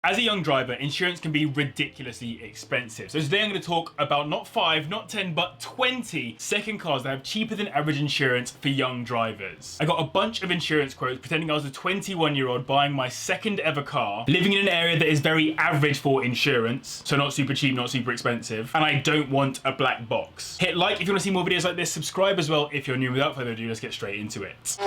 As a young driver, insurance can be ridiculously expensive. So today I'm going to talk about not 5, not 10, but 20 second cars that have cheaper than average insurance for young drivers. I got a bunch of insurance quotes pretending I was a 21-year-old buying my second ever car, living in an area that is very average for insurance, so not super cheap, not super expensive, and I don't want a black box. Hit like if you want to see more videos like this, subscribe as well if you're new. Without further ado, let's get straight into it.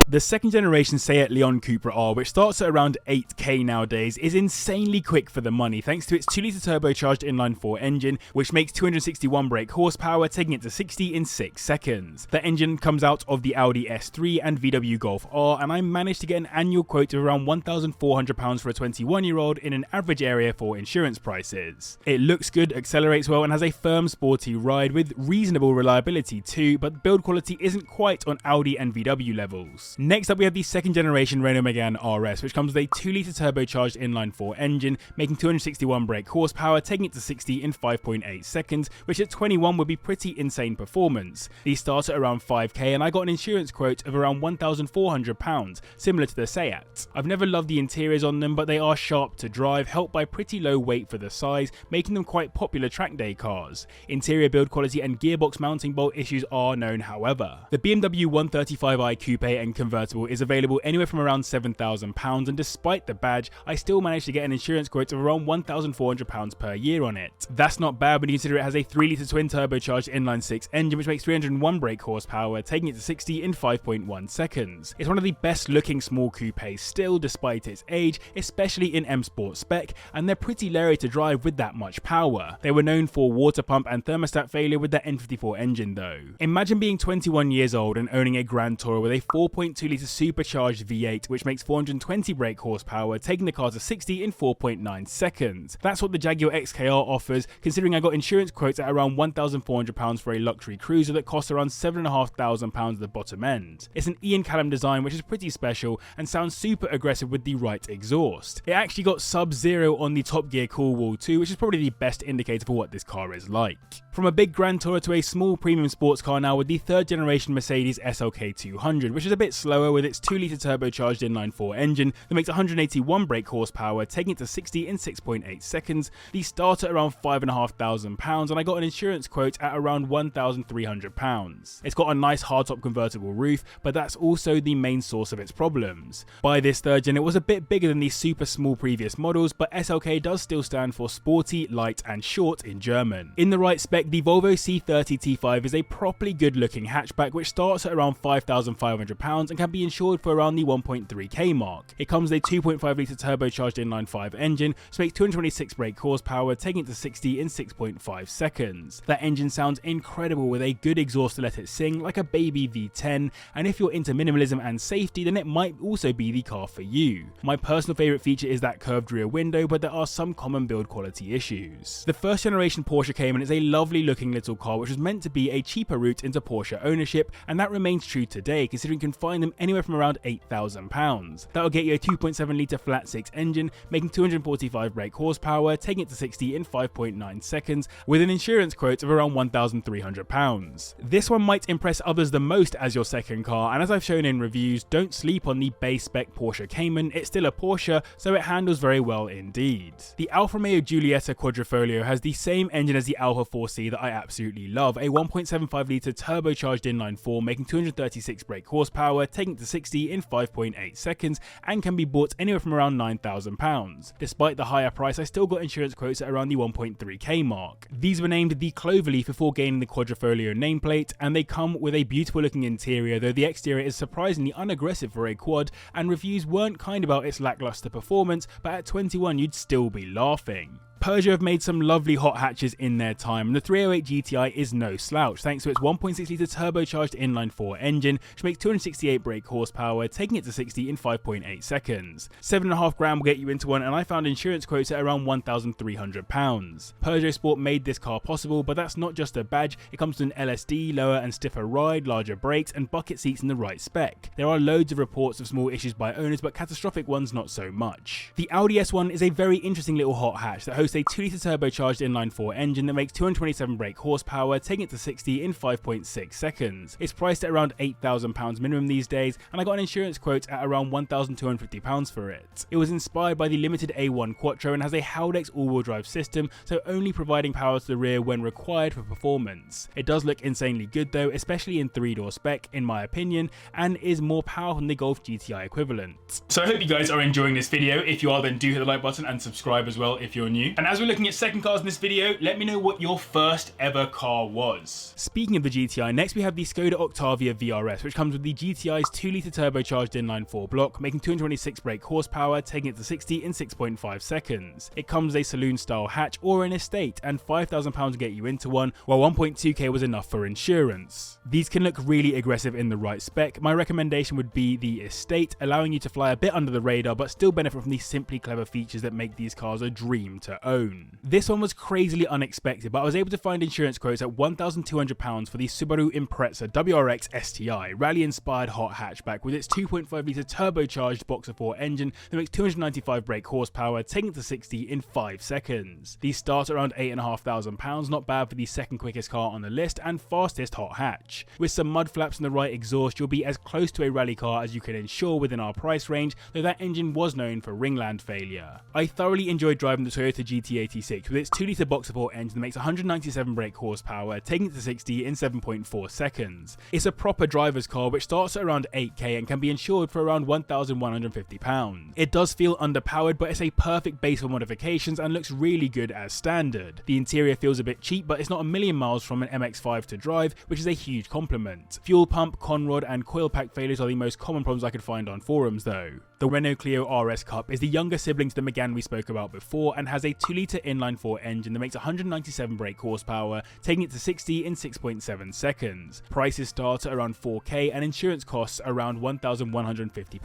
The second generation Seat Leon Cupra R, which starts at around 8k nowadays, is insanely quick for the money thanks to its 2-litre turbocharged inline-4 engine, which makes 261 brake horsepower, taking it to 60 in 6 seconds. The engine comes out of the Audi S3 and VW Golf R, and I managed to get an annual quote of around £1,400 for a 21-year-old in an average area for insurance prices. It looks good, accelerates well, and has a firm, sporty ride with reasonable reliability too, but build quality isn't quite on Audi and VW levels. Next up, we have the second generation Renault Megane RS, which comes with a 2-litre turbocharged inline-4 engine, making 261 brake horsepower, taking it to 60 in 5.8 seconds, which at 21 would be pretty insane performance. These start at around 5k, and I got an insurance quote of around £1,400, similar to the Seat. I've never loved the interiors on them, but they are sharp to drive, helped by pretty low weight for the size, making them quite popular track day cars. Interior build quality and gearbox mounting bolt issues are known, however. The BMW 135i Coupe and convertible is available anywhere from around £7,000, and despite the badge, I still managed to get an insurance quote of around £1,400 per year on it. That's not bad when you consider it has a 3-litre twin turbocharged inline-6 engine which makes 301 brake horsepower, taking it to 60 in 5.1 seconds. It's one of the best looking small coupes still, despite its age, especially in M Sport spec, and they're pretty leery to drive with that much power. They were known for water pump and thermostat failure with their N54 engine though. Imagine being 21 years old and owning a Grand Tourer with a 4.2-litre supercharged V8 which makes 420 brake horsepower, taking the car to 60 in 4.9 seconds. That's what the Jaguar XKR offers, considering I got insurance quotes at around £1,400 for a luxury cruiser that costs around £7,500 at the bottom end. It's an Ian Callum design which is pretty special and sounds super aggressive with the right exhaust. It actually got sub-zero on the Top Gear cool wall too, which is probably the best indicator for what this car is like. From a big Grand Tourer to a small premium sports car now with the third generation Mercedes SLK 200, which is a bit slower with its 2-litre turbocharged inline-4 engine that makes 181 brake horsepower, taking it to 60 in 6.8 seconds. These start at around £5,500, and I got an insurance quote at around £1,300. It's got a nice hardtop convertible roof, but that's also the main source of its problems. By this third gen, it was a bit bigger than the super small previous models, but SLK does still stand for sporty, light and short in German. In the right spec, the Volvo C30 T5 is a properly good looking hatchback which starts at around £5,500 and can be insured for around the 1.3k mark. It comes with a 2.5-litre turbocharged inline-5 engine, which makes 226 brake horsepower, taking it to 60 in 6.5 seconds. That engine sounds incredible with a good exhaust to let it sing, like a baby V10, and if you're into minimalism and safety, then it might also be the car for you. My personal favourite feature is that curved rear window, but there are some common build quality issues. The first generation Porsche Cayman is a lovely looking little car which was meant to be a cheaper route into Porsche ownership, and that remains true today considering you can find them anywhere from around £8,000. That'll get you a 2.7-litre flat-6 engine, making 245 brake horsepower, taking it to 60 in 5.9 seconds, with an insurance quote of around £1,300. This one might impress others the most as your second car, and as I've shown in reviews, don't sleep on the base spec Porsche Cayman. It's still a Porsche, so it handles very well indeed. The Alfa Romeo Giuletta Quadrifoglio has the same engine as the Alfa 4C that I absolutely love, a 1.75-litre turbocharged inline-4 making 236 brake horsepower, taking it to 60 in 5.8 seconds, and can be bought anywhere from around £9,000. Despite the higher price, I still got insurance quotes at around the 1.3k mark. These were named the Cloverleaf before gaining the Quadrifoglio nameplate, and they come with a beautiful looking interior, though the exterior is surprisingly unaggressive for a quad, and reviews weren't kind about its lackluster performance, but at 21 you'd still be laughing. Peugeot have made some lovely hot hatches in their time, and the 308 GTI is no slouch thanks to its 1.6-litre turbocharged inline-4 engine, which makes 268 brake horsepower, taking it to 60 in 5.8 seconds. 7.5 grand will get you into one, and I found insurance quotes at around £1,300. Peugeot Sport made this car possible, but that's not just a badge. It comes with an LSD, lower and stiffer ride, larger brakes, and bucket seats in the right spec. There are loads of reports of small issues by owners, but catastrophic ones not so much. The Audi S1 is a very interesting little hot hatch that hosts boasts a 2-litre turbocharged inline-4 engine that makes 227 brake horsepower, taking it to 60 in 5.6 seconds. It's priced at around £8,000 minimum these days, and I got an insurance quote at around £1,250 for it. It was inspired by the limited A1 Quattro and has a Haldex all-wheel drive system, so only providing power to the rear when required for performance. It does look insanely good though, especially in 3-door spec in my opinion, and is more powerful than the Golf GTI equivalent. So I hope you guys are enjoying this video. If you are, then do hit the like button and subscribe as well if you're new. And as we're looking at second cars in this video, let me know what your first ever car was. Speaking of the GTI, next we have the Skoda Octavia WRX, which comes with the GTI's 2-litre turbocharged inline-4 block, making 226 brake horsepower, taking it to 60 in 6.5 seconds. It comes with a saloon-style hatch or an estate, and £5,000 will get you into one, while 1.2k was enough for insurance. These can look really aggressive in the right spec. My recommendation would be the estate, allowing you to fly a bit under the radar but still benefit from the simply clever features that make these cars a dream to own. This one was crazily unexpected, but I was able to find insurance quotes at £1,200 for the Subaru Impreza WRX STI, rally-inspired hot hatchback with its 2.5-litre turbocharged Boxer 4 engine that makes 295 brake horsepower, taking it to 60 in 5 seconds. These start around £8,500, not bad for the second quickest car on the list and fastest hot hatch. With some mud flaps and the right exhaust, you'll be as close to a rally car as you can ensure within our price range, though that engine was known for ringland failure. I thoroughly enjoyed driving the Toyota GT86 with its 2-litre Boxer 4 engine that makes 197 brake horsepower, taking it to 60 in 7.4 seconds. It's a proper driver's car which starts at around 8k and can be insured for around £1,150. It does feel underpowered, but it's a perfect base for modifications and looks really good as standard. The interior feels a bit cheap, but it's not a million miles from an MX-5 to drive, which is a huge compliment. Fuel pump, conrod and coil pack failures are the most common problems I could find on forums though. The Renault Clio RS Cup is the younger sibling to the Megane we spoke about before and has a 2-litre inline-4 engine that makes 197 brake horsepower, taking it to 60 in 6.7 seconds. Prices start at around 4k and insurance costs around £1,150.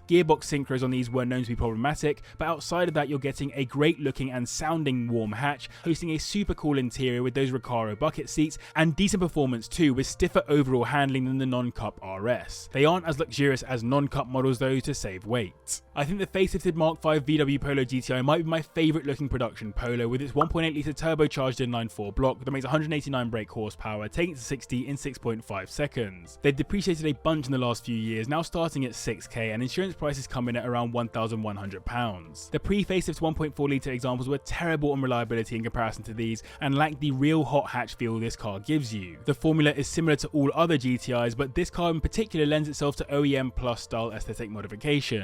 Gearbox synchros on these were known to be problematic, but outside of that you're getting a great looking and sounding warm hatch, hosting a super cool interior with those Recaro bucket seats, and decent performance too, with stiffer overall handling than the non-Cup RS. They aren't as luxurious as non-Cup models though, to save weight. I think the facelifted Mark V VW Polo GTI might be my favourite looking production Polo, with its 1.8-litre turbocharged inline-4 block that makes 189 brake horsepower, taking it to 60 in 6.5 seconds. They've depreciated a bunch in the last few years, now starting at 6k, and insurance prices come in at around £1,100. The pre-facelift 1.4-litre examples were terrible on reliability in comparison to these, and lacked the real hot hatch feel this car gives you. The formula is similar to all other GTIs, but this car in particular lends itself to OEM plus style aesthetic modifications.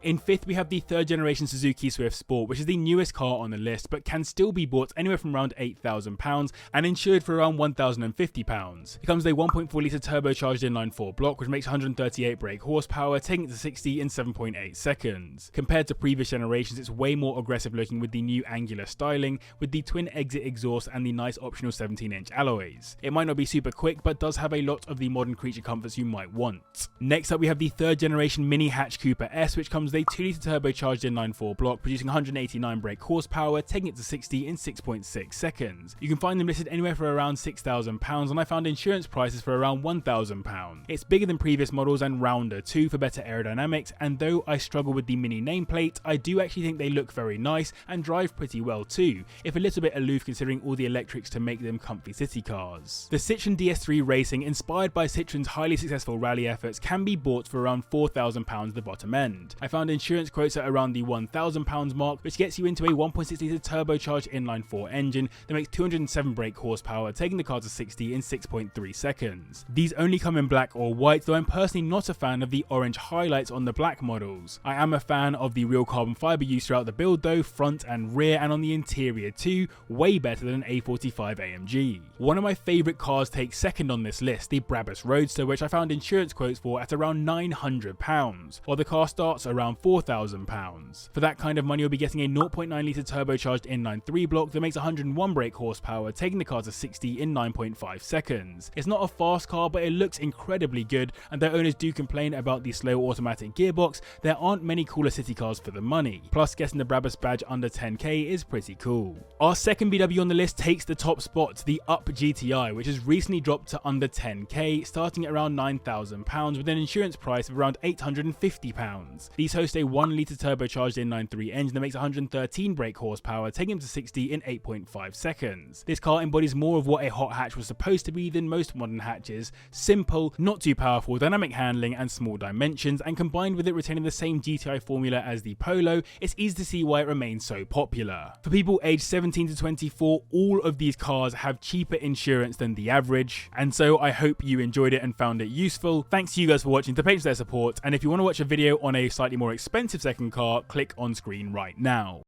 In fifth we have the 3rd generation Suzuki Swift Sport, which is the newest car on the list, but can still be bought anywhere from around £8,000 and insured for around £1,050. It comes with a 1.4-litre turbocharged inline-4 block, which makes 138 brake horsepower, taking it to 60 in 7.8 seconds. Compared to previous generations, it's way more aggressive looking with the new angular styling, with the twin exit exhaust and the nice optional 17-inch alloys. It might not be super quick, but does have a lot of the modern creature comforts you might want. Next up we have the 3rd generation mini hatch Cupra S, which comes with a 2-litre turbocharged inline-4 block, producing 189 brake horsepower, taking it to 60 in 6.6 seconds. You can find them listed anywhere for around £6,000, and I found insurance prices for around £1,000. It's bigger than previous models and rounder too for better aerodynamics, and though I struggle with the mini nameplate, I do actually think they look very nice and drive pretty well too, if a little bit aloof considering all the electrics to make them comfy city cars. The Citroen DS3 Racing, inspired by Citroen's highly successful rally efforts, can be bought for around £4,000 at the bottom end. I found insurance quotes at around the £1,000 mark, which gets you into a 1.6-litre turbocharged inline-4 engine that makes 207 brake horsepower, taking the car to 60 in 6.3 seconds. These only come in black or white, though I'm personally not a fan of the orange highlights on the black models. I am a fan of the real carbon fibre used throughout the build though, front and rear, and on the interior too, way better than an A45 AMG. One of my favourite cars takes second on this list, the Brabus Roadster, which I found insurance quotes for at around £900, while the car starts around £4,000. For that kind of money you'll be getting a 0.9-litre turbocharged inline-3 block that makes 101 brake horsepower, taking the car to 60 in 9.5 seconds. It's not a fast car, but it looks incredibly good, and though owners do complain about the slow automatic gearbox, there aren't many cooler city cars for the money. Plus, getting the Brabus badge under 10k is pretty cool. Our second VW on the list takes the top spot, the Up GTI, which has recently dropped to under 10k, starting at around £9,000 with an insurance price of around £850. pounds. These host a 1-litre turbocharged inline-3 engine that makes 113 brake horsepower, taking them to 60 in 8.5 seconds. This car embodies more of what a hot hatch was supposed to be than most modern hatches: simple, not too powerful, dynamic handling and small dimensions, and combined with it retaining the same GTI formula as the Polo, it's easy to see why it remains so popular. For people aged 17 to 24, all of these cars have cheaper insurance than the average, and so I hope you enjoyed it and found it useful. Thanks to you guys for watching, the page for their support, and if you want to watch a video on a slightly more expensive second car, click on screen right now.